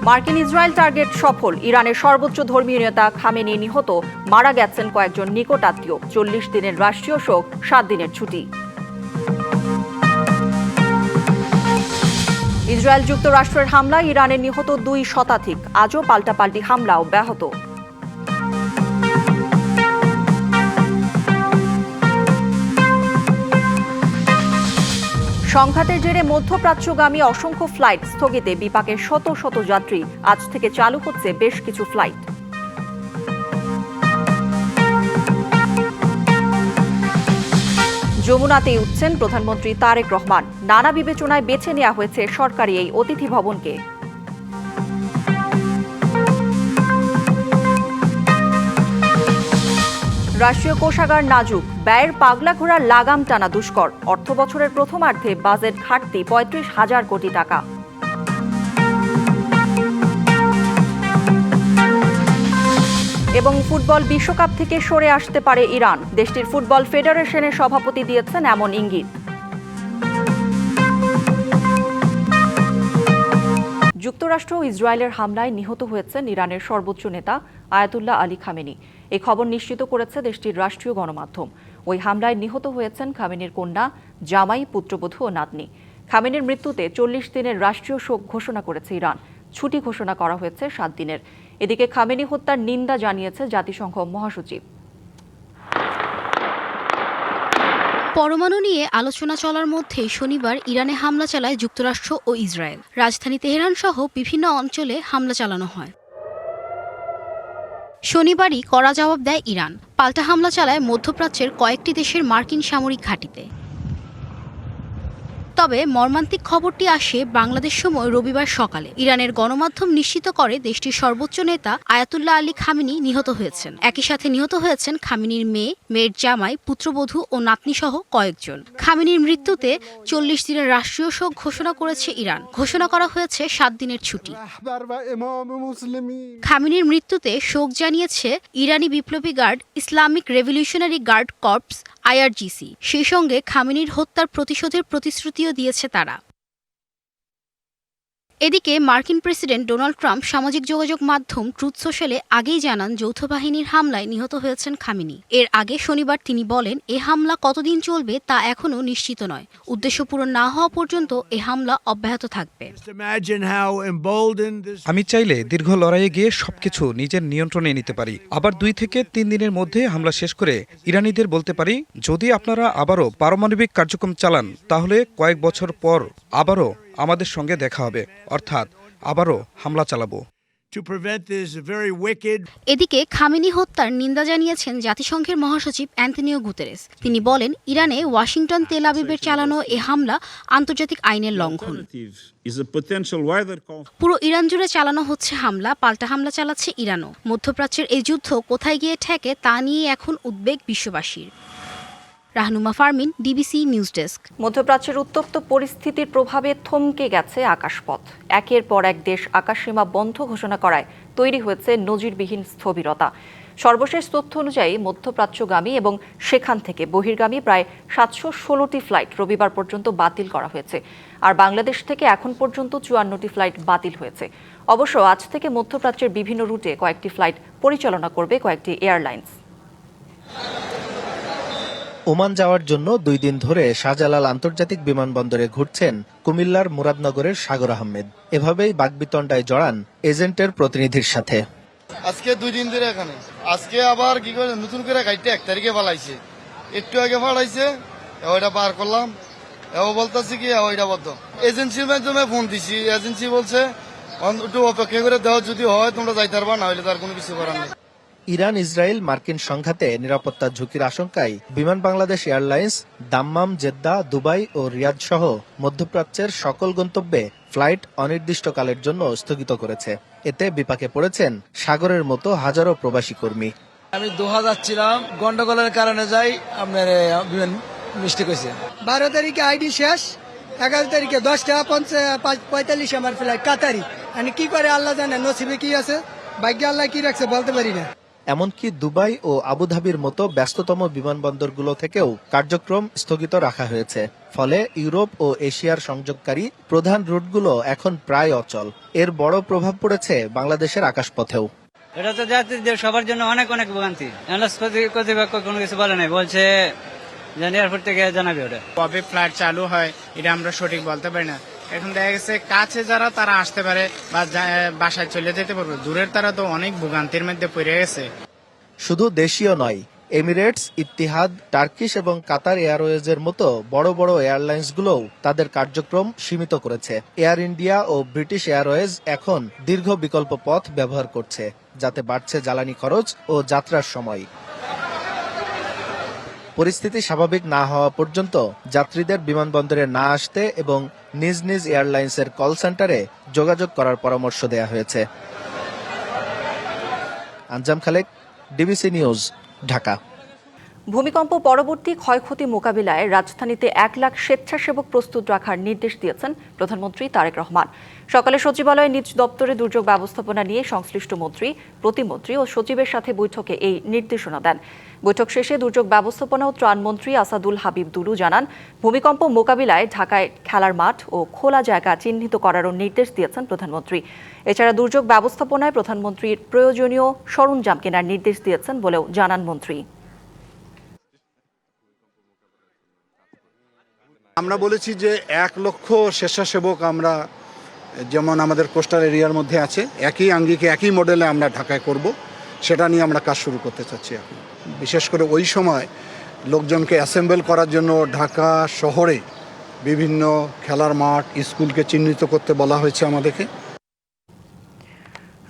মার্কিন Israel target সফল। ইরানের সর্বোচ্চ ধর্মীয় নেতা খামেনি নিহত, মারা গেছেন কয়েকজন নিকট আত্মীয়। 40 দিনের রাষ্ট্রীয় শোক, 7 দিনের ছুটি। ইসরায়েল যুক্তরাষ্ট্রের হামলায় ইরানের নিহত 2 শতাধিক। আজও পাল্টাপাল্টি হামলা অব্যাহত। সংঘাতের জেরে মধ্যপ্রাচ্যগামী অসংখ্য ফ্লাইট স্থগিতে। বিপাকের শত শত যাত্রী। আজ থেকে চালু হচ্ছে বেশ কিছু ফ্লাইট। যমুনাতেই উঠছেন প্রধানমন্ত্রী তারেক রহমান। নানা বিবেচনায় বেছে নেওয়া হয়েছে সরকারি এই অতিথি ভবনকে। রাষ্ট্রীয় কোষাগার নাজুক, ব্যয়ের পাগলা ঘোড়ার লাগাম টানা দুষ্কর। অর্থ বছরের প্রথমার্ধে বাজেট ঘাটতি 35,000 কোটি টাকা। এবং ফুটবল বিশ্বকাপ থেকে সরে আসতে পারে ইরান। দেশটির ফুটবল ফেডারেশনের সভাপতি দিয়েছেন এমন ইঙ্গিত। যুক্তরাষ্ট্র ও ইসরায়েলের হামলায় নিহত হয়েছেন ইরানের সর্বোচ্চ নেতা আয়াতুল্লাহ আলী খামেনি। এই খবর নিশ্চিত করেছে দেশটির রাষ্ট্রীয় গণমাধ্যম। ওই হামলায় নিহত হয়েছেন খামেনির কন্যা, জামাই, পুত্রবধূ ও নাতনি। খামেনির মৃত্যুতে 40 দিনের রাষ্ট্রীয় শোক ঘোষণা করেছে ইরান। ছুটি ঘোষণা করা হয়েছে 7 দিনের। এদিকে খামেনি হত্যার নিন্দা জানিয়েছে জাতিসংঘ মহাসচিব। পরমাণু নিয়ে আলোচনা চলার মধ্যে শনিবার ইরানে হামলা চালায় যুক্তরাষ্ট্র ও ইসরায়েল। রাজধানী তেহরান সহ বিভিন্ন অঞ্চলে হামলা চালানো হয়। শনিবারই কড়া জবাব দেয় ইরান। পাল্টা হামলা চালায় মধ্যপ্রাচ্যের কয়েকটি দেশের মার্কিন সামরিক ঘাঁটিতে। তবে মর্মান্তিক খবরটি আসে বাংলাদেশ সময় রবিবার সকালে। ইরানের গণমাধ্যম নিশ্চিত করে দেশটির সর্বোচ্চ নেতা আয়াতুল্লাহ আলী খামেনি নিহত হয়েছেন। একই সাথে নিহত হয়েছেন খামেনির মেয়ে, মেয়ের জামাই, পুত্রবধূ ও নাতনি সহ কয়েকজন। খামেনির মৃত্যুতে 40 দিনের রাষ্ট্রীয় শোক ঘোষণা করেছে ইরান। ঘোষণা করা হয়েছে 7 দিনের ছুটি। খামেনির মৃত্যুতে শোক জানিয়েছে ইরানি বিপ্লবী guard, Islamic revolutionary guard corps, IRGC। সেই সঙ্গে খামেনির হত্যার প্রতিশোধের প্রতিশ্রুতিও দিয়েছে তারা। এদিকে মার্কিন প্রেসিডেন্ট ডোনাল্ড ট্রাম্প সামাজিক যোগাযোগ মাধ্যম ট্রুথ সোশ্যালে আগেই জানান যৌথ বাহিনীর হামলায় নিহত হয়েছেন খামেনি। এর আগে শনিবার তিনি বলেন, এ হামলা কতদিন চলবে তা এখনও নিশ্চিত নয়। উদ্দেশ্য পূরণ না হওয়া পর্যন্ত এ হামলা অব্যাহত থাকবে। আমি চাইলে দীর্ঘ লড়াইয়ে গিয়ে সবকিছু নিজের নিয়ন্ত্রণে নিতে পারি। আবার 2 থেকে 3 দিনের মধ্যে হামলা শেষ করে ইরানিদের বলতে পারি, যদি আপনারা আবারও পারমাণবিক কার্যক্রম চালান তাহলে কয়েক বছর পর আবারও আমাদের সঙ্গে দেখা হবে, অর্থাৎ আবারও হামলা চালাবো। এদিকে খামেনি হত্যার নিন্দা জানিয়েছেন জাতিসংঘের মহাসচিব অ্যান্তনিও গুতেরেস। তিনি বলেন, ইরানে ওয়াশিংটন তেল আবিবের চালানো এ হামলা আন্তর্জাতিক আইনের লঙ্ঘন। পুরো ইরান জুড়ে চালানো হচ্ছে হামলা, পাল্টা হামলা চালাচ্ছে ইরানও। মধ্যপ্রাচ্যের এই যুদ্ধ কোথায় গিয়ে ঠেকে তা নিয়ে এখন উদ্বেগ বিশ্ববাসীর। Rahnuma Fermin, DBC news desk. মধ্যপ্রাচ্যের উত্তপ্ত পরিস্থিতির প্রভাবে থমকে গেছে আকাশপথ। একের পর এক দেশ আকাশসীমা বন্ধ ঘোষণা করায় তৈরি হয়েছে নজিরবিহীন স্থবিরতা। সর্বশেষ তথ্য অনুযায়ী মধ্যপ্রাচ্যগামী এবং সেখান থেকে বহির্গামী প্রায় 716টি ফ্লাইট রবিবার পর্যন্ত বাতিল করা হয়েছে। আর বাংলাদেশ থেকে এখন পর্যন্ত 54টি ফ্লাইট বাতিল হয়েছে। অবশ্য আজ থেকে মধ্যপ্রাচ্যের বিভিন্ন রুটে কয়েকটি ফ্লাইট পরিচালনা করবে কয়েকটি এয়ারলাইন্স। ওমান যাওয়ার জন্য 2 দিন ধরে শাহজালাল আন্তর্জাতিক বিমানবন্দরে ঘুরছেন কুমিল্লার মুরাদনগরের সাগর আহমেদ। এভাবেই বাকবিতণ্ডায় জড়ান এজেন্টের প্রতিনিধির সাথে। আজকে 2 দিন ধরে এখানে, আজকে আবার কি করে নতুন করে গাড়িটা 1 তারিখে পালাইছে, একটু আগে পালাইছে, ওইটা পার করলাম। এও বলতেছি কি ওইটা বদ্ধ। এজেন্সির মাধ্যমে ফোন দিছি, এজেন্সি বলছে একটু অপেক্ষা করে দেওয়া, যদি হয় তোমরা যাইতে পারবা, না হলে তার কোনো কিছু করার নেই। ইরান ইসরায়েল মার্কিন সংঘাতে নিরাপত্তার ঝুঁকির আশঙ্কায় Biman Bangladesh airlines Dammam, Jeddah, Dubai ও রিয়াদ সহ মধ্যপ্রাচ্যের সকল গন্তব্যে ফ্লাইট অনির্দিষ্টকালের জন্য স্থগিত করেছে। এতে বিপাকে পড়েছেন সাগরের মতো হাজারো প্রবাসী কর্মী। আমি দোহা যাচ্ছিলাম, গন্ডগোলের কারণে যাই আপনার বিমান মিস্টেক হয়েছে। 12 তারিখে আইডি শেষ, 11 তারিখে 10:45 আমার ফ্লাইট কাতারি। আমি কি করে আল্লাহ জানে, নসিবে কি আছে, ভাগ্যে আল্লাহ কি রাখছে বলতে পারি না। এমনকি দুবাই ও আবুধাবির মতো ব্যস্ততম বিমানবন্দরগুলো থেকেও কার্যক্রম স্থগিত রাখা হয়েছে। ফলে ইউরোপ ও এশিয়ার সংযোগকারী প্রধান রুটগুলো এখন প্রায় অচল। এর বড় প্রভাব পড়েছে বাংলাদেশের আকাশপথেও। এটা তো যাত্রীদের সবার জন্য অনেক অনেক ভোগান্তি। কর্তৃপক্ষ কোনো কিছু বলে নাই, বলছে যে এয়ারপোর্ট থেকে জানাবে ওটা কবে ফ্লাইট চালু হয় এটা আমরা সঠিক বলতে পারি না। এখন দেখা গেছে কাছে যারা তারা আসতে পারে বা বাসায় চলে যেতে পারবে, দূরের তারা তো অনেক ভোগান্তির মধ্যে পড়ে গেছে। শুধু দেশীয় নয়, এমিরেটস, ইত্তিহাদ, টার্কিশ এবং কাতার এয়ারওয়েজের মতো বড় বড় এয়ারলাইন্সগুলোও তাদের কার্যক্রম সীমিত করেছে। এয়ার ইন্ডিয়া ও ব্রিটিশ এয়ারওয়েজ এখন দীর্ঘ বিকল্প পথ ব্যবহার করছে, যাতে বাড়ছে জ্বালানি খরচ ও যাত্রার সময়। পরিস্থিতি স্বাভাবিক না হওয়া পর্যন্ত যাত্রীদের বিমানবন্দরে না আসতে এবং নিজ নিজ এয়ারলাইন্সের কল সেন্টারে যোগাযোগ করার পরামর্শ দেওয়া হয়েছে। আঞ্জাম খালেক, ডিবিসি নিউজ, ঢাকা। ভূমিকম্প পরবর্তী ক্ষয়ক্ষতি মোকাবিলায় রাজধানীতে 1 লাখ স্বেচ্ছাসেবক প্রস্তুত রাখার নির্দেশ দিয়েছেন প্রধানমন্ত্রী তারেক রহমান। সকালে সচিবালয়ে নিজ দপ্তরে দুর্যোগ ব্যবস্থাপনা নিয়ে সংশ্লিষ্ট মন্ত্রী, প্রতিমন্ত্রী ও সচিবের সাথে বৈঠকে এই নির্দেশনা দেন। বৈঠক শেষে দুর্যোগ ব্যবস্থাপনা ও ত্রাণ মন্ত্রী আসাদুল হাবিব দুলু জানান, ভূমিকম্প মোকাবিলায় ঢাকায় খেলার মাঠ ও খোলা জায়গা চিহ্নিত করারও নির্দেশ দিয়েছেন প্রধানমন্ত্রী। এছাড়া দুর্যোগ ব্যবস্থাপনায় প্রধানমন্ত্রীর প্রয়োজনীয় সরঞ্জাম কেনার নির্দেশ দিয়েছেন বলেও জানান মন্ত্রী। আমরা বলেছি যে 1 লক্ষ স্বেচ্ছাসেবক আমরা, যেমন আমাদের কোস্টাল এরিয়ার মধ্যে আছে, একই আঙ্গিকে একই মডেলে আমরা ঢাকায় করব, সেটা নিয়ে আমরা কাজ শুরু করতে চাচ্ছি এখন। বিশেষ করে ওই সময় লোকজনকে অ্যাসেম্বল করার জন্য ঢাকা শহরে বিভিন্ন খেলার মাঠ, স্কুলকে চিহ্নিত করতে বলা হয়েছে আমাদেরকে।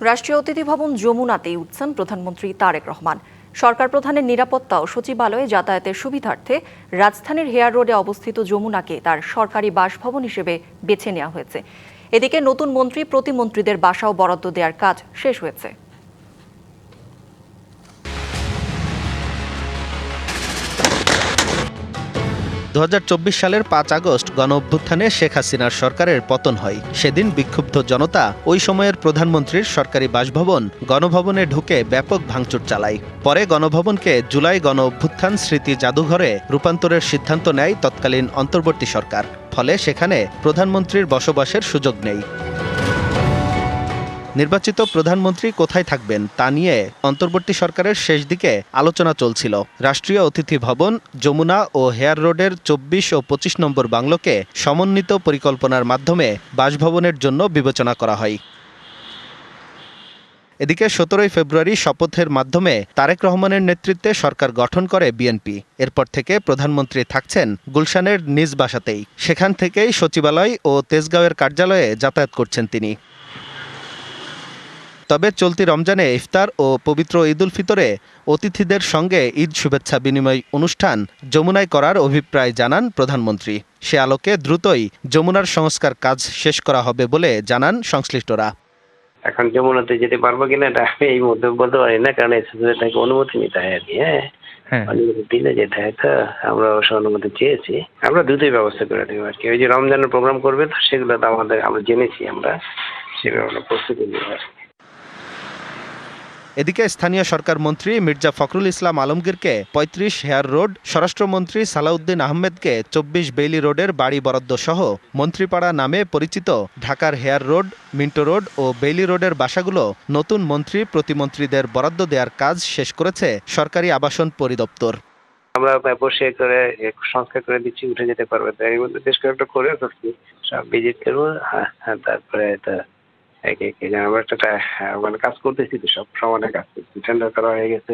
রাষ্ট্রীয় অতিথি ভবন যমুনাতেই উঠছেন প্রধানমন্ত্রী তারেক রহমান। সরকার প্রধানের নিরাপত্তা ও সচিবালয়ে যাতায়াতের সুবিধার্থে রাজধানীর হেয়ার রোডে অবস্থিত যমুনাকে তার সরকারি বাসভবন হিসেবে বেছে নেওয়া হয়েছে। এদিকে নতুন মন্ত্রী, প্রতিমন্ত্রীদের বাসাও বরাদ্দ দেওয়ার কাজ শেষ হয়েছে। 2024 সালের 5 আগস্ট গণঅভ্যুত্থানে শেখ হাসিনার সরকারের পতন হয়। সেদিন বিক্ষুব্ধ জনতা ওই সময়ের প্রধানমন্ত্রীর সরকারি বাসভবন গণভবনে ঢুকে ব্যাপক ভাঙচুর চালায়। পরে গণভবনকে জুলাই গণঅভ্যুত্থান স্মৃতি জাদুঘরে রূপান্তরের সিদ্ধান্ত নেয় তৎকালীন অন্তর্বর্তী সরকার। ফলে সেখানে প্রধানমন্ত্রীর বসবাসের সুযোগ নেই। নির্বাচিত প্রধানমন্ত্রী কোথায় থাকবেন তা নিয়ে অন্তর্বর্তী সরকারের শেষ দিকে আলোচনা চলছিল। রাষ্ট্রীয় অতিথি ভবন যমুনা ও হেয়ার রোডের 24 ও 25 নম্বর বাংলোকে সমন্বিত পরিকল্পনার মাধ্যমে বাসভবনের জন্য বিবেচনা করা হয়। এদিকে 17 ফেব্রুয়ারি শপথের মাধ্যমে তারেক রহমানের নেতৃত্বে সরকার গঠন করে বিএনপি। এরপর থেকে প্রধানমন্ত্রী থাকছেন গুলশানের নিজ বাসাতেই। সেখান থেকেই সচিবালয় ও তেজগাঁওয়ের কার্যালয়ে যাতায়াত করছেন তিনি। তবে চলতি রমজানে ইফতার ও পবিত্র ঈদ উল ফিতরে অতিথিদের সঙ্গে ঈদ শুভেচ্ছা বিনিময় অনুষ্ঠান যমুনায় করার অভিপ্রায় জানান প্রধানমন্ত্রী। সে আলোকে দ্রুতই যমুনার সংস্কার কাজ শেষ করা হবে বলে জানান সংশ্লিষ্টরা। এখন যমুনাতে যেতে পারবো কিনা এটা আমি এই মধ্যে বলতে পারি না, কারণ এসএসএটাকে অনুমতি নিতে হয় আর কি। অনুমতি দিলে যেতে হয়, তো আমরা অবশ্য অনুমতি চেয়েছি। আমরা দ্রুতই ব্যবস্থা করে দেবো আর কি। ওই যে রমজানের প্রোগ্রাম করবে, তো সেগুলো তো আমরা জেনেছি, আমরা সেভাবে আমরা প্রস্তুতি নেব আর কি। এদিকে স্থানীয় সরকার মন্ত্রী মির্জা ফখরুল ইসলাম আলমগীরকে 35 হেয়ার রোড, স্বরাষ্ট্রমন্ত্রী সালাউদ্দিন আহমেদকে 24 বেইলি রোডের বাড়ি বরাদ্দ সহ মন্ত্রীপাড়া নামে পরিচিত ঢাকার হেয়ার রোড, মিন্টো রোড ও বেইলি রোডের বাসাগুলো নতুন মন্ত্রী, প্রতিমন্ত্রীদের বরাদ্দ দেওয়ার কাজ শেষ করেছে সরকারি আবাসন পরিদপ্তর। আমরা বসে করে সংস্কার করে দিচ্ছি, উঠে যেতে পারবে। তো এর মধ্যে বেশ কয়েকটা করে করছি, সব ভিজিট করবো। তারপরে আমরা একটা মানে কাজ করতেছি, তো সব সমানে কাজ করছি। টেন্ডার করা হয়ে গেছে,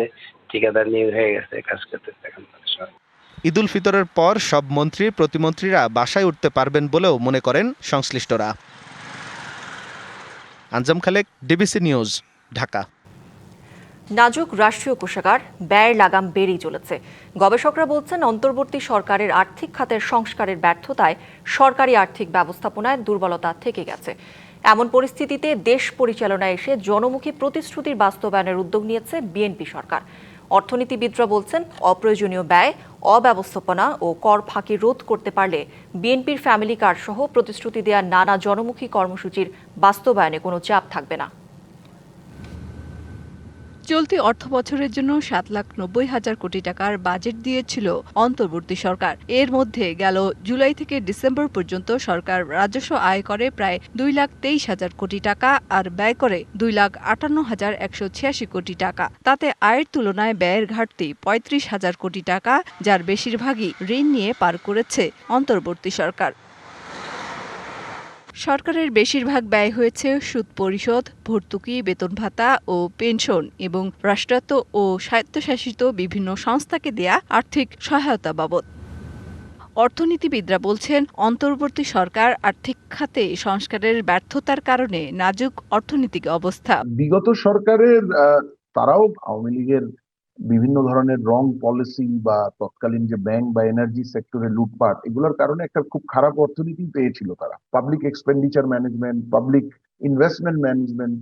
ঠিকাদার নিয়োগ হয়ে গেছে, কাজ করতেছে এখন। ঈদ উল ফিতরের পর সব মন্ত্রী, প্রতিমন্ত্রীরা বাসায় উঠতে পারবেন বলেও মনে করেন সংশ্লিষ্টরা। আঞ্জাম খালেক, ডিবিসি নিউজ, ঢাকা। নাজুক রাষ্ট্রীয় কোষাগার, ব্যয়ের লাগাম বেড়েই চলেছে। গবেষকরা বলছেন, অন্তর্বর্তী সরকারের আর্থিক খাতের সংস্কারের ব্যর্থতায় সরকারি আর্থিক ব্যবস্থাপনায় দুর্বলতা থেকে গেছে। এমন পরিস্থিতিতে দেশ পরিচালনায় এসে জনমুখী প্রতিশ্রুতির বাস্তবায়নের উদ্যোগ নিয়েছে বিএনপি সরকার। অর্থনীতিবিদরা বলছেন, অপ্রয়োজনীয় ব্যয়, অব্যবস্থাপনা ও কর ফাঁকি রোধ করতে পারলে বিএনপির ফ্যামিলি কার্ড সহ প্রতিশ্রুতি দেওয়া নানা জনমুখী কর্মসূচির বাস্তবায়নে কোনো চাপ থাকবে না। চলতি অর্থবছরের জন্য 7,90,000 কোটি টাকার বাজেট দিয়েছিল অন্তর্বর্তী সরকার। এর মধ্যে গেল জুলাই থেকে ডিসেম্বর পর্যন্ত সরকার রাজস্ব আয় করে প্রায় 2,23,000 কোটি টাকা আর ব্যয় করে 2,58,186 কোটি টাকা। তাতে আয়ের তুলনায় ব্যয়ের ঘাটতি 35,000 কোটি টাকা, যার বেশিরভাগই ঋণ নিয়ে পার করেছে অন্তর্বর্তী সরকার। সরকারের বেশিরভাগ ব্যয় হয়েছে সুদ পরিশোধ, ভর্তুকি, বেতন ভাতা ও পেনশন এবং রাষ্ট্রায়ত্ত ও স্বায়ত্তশাসিত বিভিন্ন সংস্থাকে দেয়া আর্থিক সহায়তা বাবদ। অর্থনীতিবিদরা বলছেন, অন্তর্বর্তী সরকার আর্থিক খাতে সংস্কারের ব্যর্থতার কারণে নাজুক অর্থনৈতিক অবস্থা। বিগত সরকারের তারাও আওয়ামী লীগের বিভিন্ন ধরনের রং পলিসি বা তৎকালীন যে ব্যাংক বা এনার্জি সেক্টরে লুটপাট, এগুলোর কারণে একটা খুব খারাপ অর্থনীতি পেয়েছিল তারা। Public expenditure management, public investment management,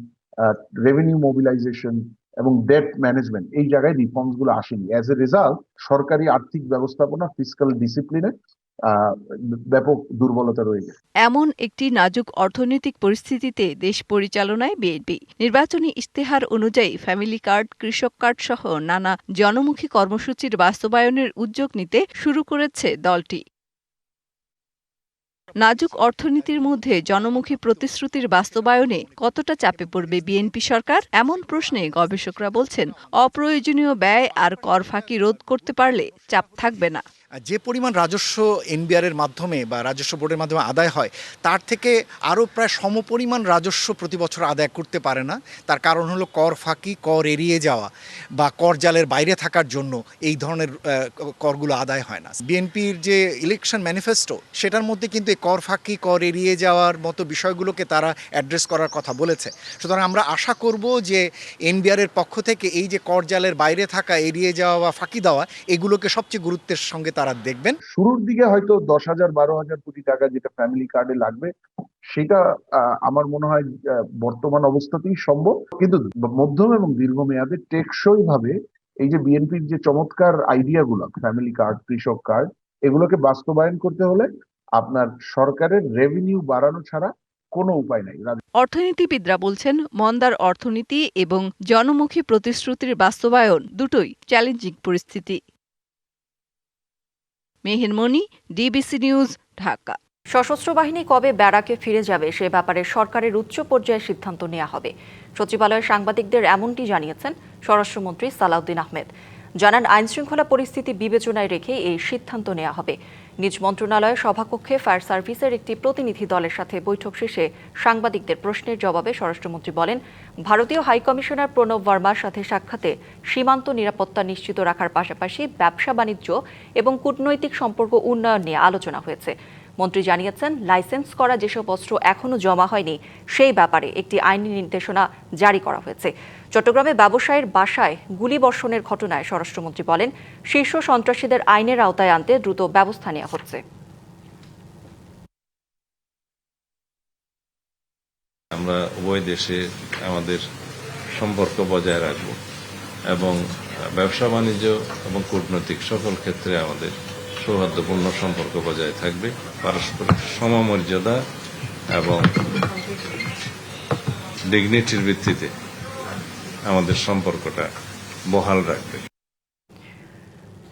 revenue mobilisation এবং ডেট ম্যানেজমেন্ট, এই জায়গায় রিফর্মস গুলো আসেনি। অ্যাজ এ রেজাল্ট সরকারি আর্থিক ব্যবস্থাপনা, ফিসক্যাল ডিসিপ্লিনে ব্যাপক দুর্বলতা রয়ে গেছে। এমন একটি নাজুক অর্থনৈতিক পরিস্থিতিতে দেশ পরিচালনায় বিএনপি নির্বাচনী ইশতেহার অনুযায়ী ফ্যামিলি কার্ড, কৃষক কার্ড সহ নানা জনমুখী কর্মসূচির বাস্তবায়নের উদ্যোগ নিতে শুরু করেছে দলটি। নাজুক অর্থনীতির মধ্যে জনমুখী প্রতিশ্রুতির বাস্তবায়নে কতটা চাপে পড়বে বিএনপি সরকার? এমন প্রশ্নে গবেষকরা বলছেন, অপ্রয়োজনীয় ব্যয় আর কর ফাঁকি রোধ করতে পারলে চাপ থাকবে না। যে পরিমাণ রাজস্ব এনবিআর এর মাধ্যমে বা রাজস্ব বোর্ডের মাধ্যমে আদায় হয়, তার থেকে আরও প্রায় সমপরিমাণ রাজস্ব প্রতি বছর আদায় করতে পারে না। তার কারণ হলো কর ফাঁকি, কর এড়িয়ে যাওয়া বা কর জালের বাইরে থাকার জন্য এই ধরনের করগুলো আদায় হয় না। বিএনপির যে ইলেকশন ম্যানিফেস্টো, সেটার মধ্যে কিন্তু এই কর ফাঁকি, কর এড়িয়ে যাওয়ার মতো বিষয়গুলোকে তারা অ্যাড্রেস করার কথা বলেছে। সুতরাং আমরা আশা করব যে এনবিআর এর পক্ষ থেকে এই যে কর জালের বাইরে থাকা, এড়িয়ে যাওয়া বা ফাঁকি দেওয়া, এগুলোকে সবচেয়ে গুরুত্বের সঙ্গে তারা দেখবেন। শুরুর দিকে হয়তো 10,000-12,000 কোটি টাকা যেটা ফ্যামিলি কার্ডে লাগবে, সেটা আমার মনে হয় বর্তমান অবস্থাতেই সম্ভব। কিন্তু মধ্যম এবং দীর্ঘমেয়াদে টেকসই ভাবে এই যে বিএনপির যে চমৎকার আইডিয়া গুলো, ফ্যামিলি কার্ড, কৃষক কার্ড, এগুলোকে বাস্তবায়ন করতে হলে আপনার সরকারের রেভিনিউ বাড়ানো ছাড়া কোনো উপায় নাই। অর্থনীতিবিদরা বলছেন, মন্দার অর্থনীতি এবং জনমুখী প্রতিশ্রুতির বাস্তবায়ন দুটোই চ্যালেঞ্জিং পরিস্থিতি। মেহের মনি, ডিবিসি নিউজ, ঢাকা। সশস্ত্র বাহিনী কবে ব্যারাকে ফিরে যাবে সে ব্যাপারে সরকারের উচ্চ পর্যায়ে সিদ্ধান্ত নেওয়া হবে। সচিবালয়ে সাংবাদিকদের এমনটি জানিয়েছেন স্বরাষ্ট্রমন্ত্রী সালাউদ্দিন আহমেদ। জানান, আইনশৃঙ্খলা পরিস্থিতি বিবেচনায় রেখে এই সিদ্ধান্ত নেওয়া হবে। নিজ মন্ত্রণালয়ের সভাকক্ষে ফায়ার সার্ভিসের একটি প্রতিনিধি দলের সাথে বৈঠক শেষে সাংবাদিকদের প্রশ্নের জবাবে স্বরাষ্ট্রমন্ত্রী বলেন, ভারতীয় হাইকমিশনার প্রণব বর্মার সাথে সাক্ষাতে সীমান্ত নিরাপত্তা নিশ্চিত রাখার পাশাপাশি ব্যবসা বাণিজ্য এবং কূটনৈতিক সম্পর্ক উন্নয়ন নিয়ে আলোচনা হয়েছে। মন্ত্রী জানিয়েছেন, লাইসেন্স করা যেসব অস্ত্র এখনো জমা হয়নি সেই ব্যাপারে একটি আইনি নির্দেশনা জারি করা হয়েছে। চট্টগ্রামে ব্যবসায়ীর বাসায় গুলিবর্ষণের ঘটনায় স্বরাষ্ট্রমন্ত্রী বলেন, শীর্ষ সন্ত্রাসীদের আইনের আওতায় আনতে দ্রুত ব্যবস্থা নেওয়া হচ্ছে। আমরা উভয় দেশে আমাদের সম্পর্ক বজায় রাখব এবং ব্যবসা বাণিজ্য এবং কূটনৈতিক সকল ক্ষেত্রে আমাদের সৌহার্দ্যপূর্ণ সম্পর্ক বজায় থাকবে। পারস্পরিক সমমর্যাদা এবং ডিগনিটির ভিত্তিতে আমাদের সম্পর্কটা বহাল রাখবে।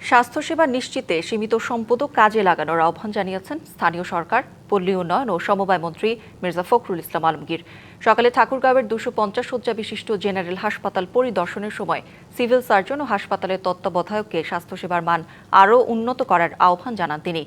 স্বাস্থ্যসেবা নিশ্চিতে সীমিত সম্পদও কাজে লাগানোর আহ্বান জানিয়েছেন স্থানীয় সরকার, পল্লী উন্নয়ন ও সমবায় মন্ত্রী মির্জা ফখরুল ইসলাম আলমগীর। সকালে ঠাকুরগাঁওয়ের 250 শয্যা বিশিষ্ট জেনারেল হাসপাতাল পরিদর্শনের সময় সিভিল সার্জন ও হাসপাতালের তত্ত্বাবধায়ককে স্বাস্থ্যসেবার মান আরও উন্নত করার আহ্বান জানান তিনি।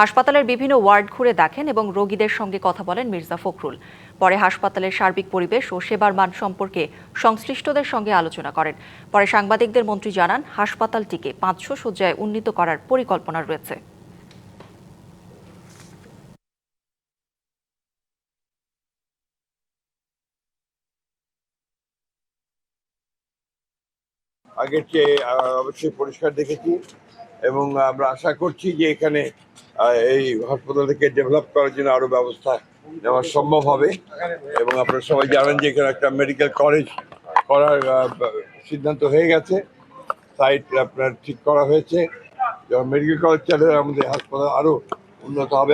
হাসপাতালের বিভিন্ন ওয়ার্ড ঘুরে দেখেন এবং রোগীদের সঙ্গে কথা বলেন মির্জা ফখরুল। পরে হাসপাতালের সার্বিক পরিবেশ ও সেবার মান সম্পর্কে সংশ্লিষ্টদের সঙ্গে আলোচনা করেন। পরে সাংবাদিকদের মন্ত্রী জানান, হাসপাতালটিকে 500 শয্যায় উন্নীত করার পরিকল্পনা রয়েছে। আগের চেয়ে অবশ্যই পরিষ্কার দেখেছি এবং আমরা আশা করছি যে এখানে এই হাসপাতালকে ডেভেলপ করার জন্য আরো ব্যবস্থা নেওয়া সম্ভব হবে। এবং আপনারা সবাই জানেন যে এখানে একটা মেডিকেল কলেজ করার সিদ্ধান্ত হয়ে গেছে, সাইট আপনার ঠিক করা হয়েছে। যখন মেডিকেল কলেজ চালু আমাদের হাসপাতাল আরো উন্নত হবে।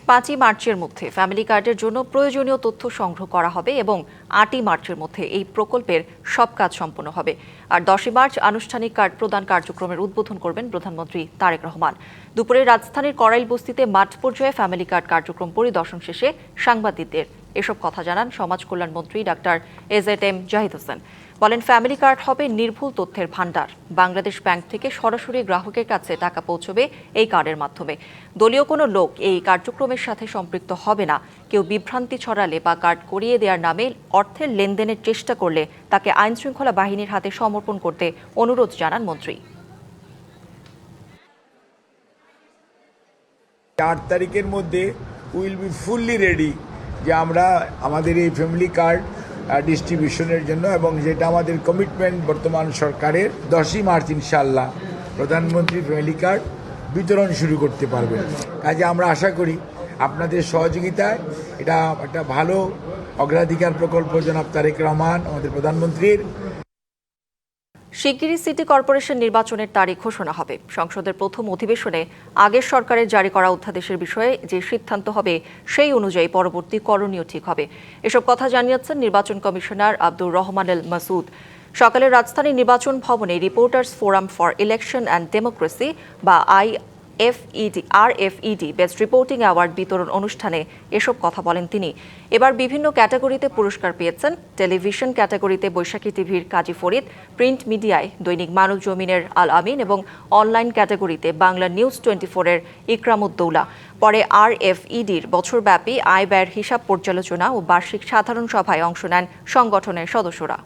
5ই মার্চের মধ্যে ফ্যামিলি কার্ডের জন্য প্রয়োজনীয় তথ্য সংগ্রহ করা হবে এবং 8ই মার্চের মধ্যে এই প্রকল্পের সব কাজ সম্পন্ন হবে। আর 10ই মার্চ আনুষ্ঠানিক কার্ড প্রদান কার্যক্রমের উদ্বোধন করবেন প্রধানমন্ত্রী তারেক রহমান। দুপুরে রাজধানীর করাইল বস্তিতে মাঠ পর্যায়ে ফ্যামিলি কার্ড কার্যক্রম পরিদর্শন শেষে সাংবাদিকদের এসব কথা জানান সমাজ কল্যাণ মন্ত্রী doctor A Z M Zahid Hossain. বলেন, ফ্যামিলি কার্ড হবে নির্ভুল তথ্যের ভান্ডার। বাংলাদেশ ব্যাংক থেকে সরাসরি গ্রাহকের কাছে টাকা পৌঁছবে এই কার্ডের মাধ্যমে। দলীয় কোনো লোক এই কার্যক্রমের সাথে সম্পৃক্ত হবে না। কেউ বিভ্রান্তি ছড়ালে বা কার্ড করিয়ে দেওয়ার নামে অর্থের লেনদেনের চেষ্টা করলে তাকে আইনশৃঙ্খলা বাহিনীর হাতে সমর্পণ করতে অনুরোধ জানান মন্ত্রী। 8 তারিখের মধ্যে উইল বি ফুললি রেডি যে আমরা আমাদের এই ফ্যামিলি কার্ড ডিস্ট্রিবিউশনের জন্য, এবং যেটা আমাদের কমিটমেন্ট বর্তমান সরকারের 10ই মার্চ ইনশাআল্লাহ প্রধানমন্ত্রী ফ্যামিলি কার্ড বিতরণ শুরু করতে পারবেন। কাজে আমরা আশা করি আপনাদের সহযোগিতায় এটা একটা ভালো অগ্রাধিকার প্রকল্প জনাব তারেক রহমান আমাদের প্রধানমন্ত্রীর। শিগগিরই সিটি কর্পোরেশন নির্বাচনের তারিখ ঘোষণা হবে। সংসদের প্রথম অধিবেশনে আগের সরকারের জারি করা অধ্যাদেশের বিষয়ে যে সিদ্ধান্ত হবে সেই অনুযায়ী পরবর্তী করণীয় ঠিক হবে। এসব কথা জানিয়েছেন নির্বাচন কমিশনার আব্দুর রহমান আল মাসুদ। সকালে রাজধানী নির্বাচন ভবনে reporters forum for election and democracy বা RFED বেস্ট রিপোর্টিং অ্যাওয়ার্ড বিতরণ অনুষ্ঠানে এসব কথা বলেন তিনি। এবার বিভিন্ন ক্যাটাগরিতে পুরস্কার পেয়েছেন। টেলিভিশন ক্যাটাগরিতে বৈশাখী টিভির কাজী ফরিদ, প্রিন্ট মিডিয়ায় দৈনিক মানব জমিনের আল আমিন এবং অনলাইন ক্যাটাগরিতে বাংলা নিউজ 24-এর ইকরামউদ্দৌলা। পরে RFEDর বছরব্যাপী আয় ব্যয়ের হিসাব পর্যালোচনা ও বার্ষিক সাধারণ সভায় অংশ নেন সংগঠনের সদস্যরা।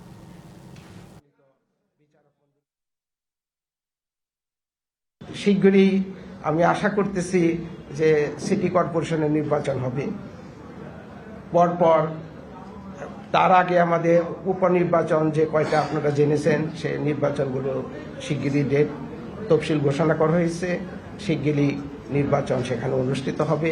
শীঘ্রই আমি আশা করতেছি যে সিটি কর্পোরেশনের নির্বাচন হবে। পরপর তার আগে আমাদের উপনির্বাচন যে কয়টা আপনারা জেনেছেন, সে নির্বাচনগুলো শিগগিরই ডেট তফসিল ঘোষণা করা হয়েছে। শিগগিরই নির্বাচন সেখানে অনুষ্ঠিত হবে।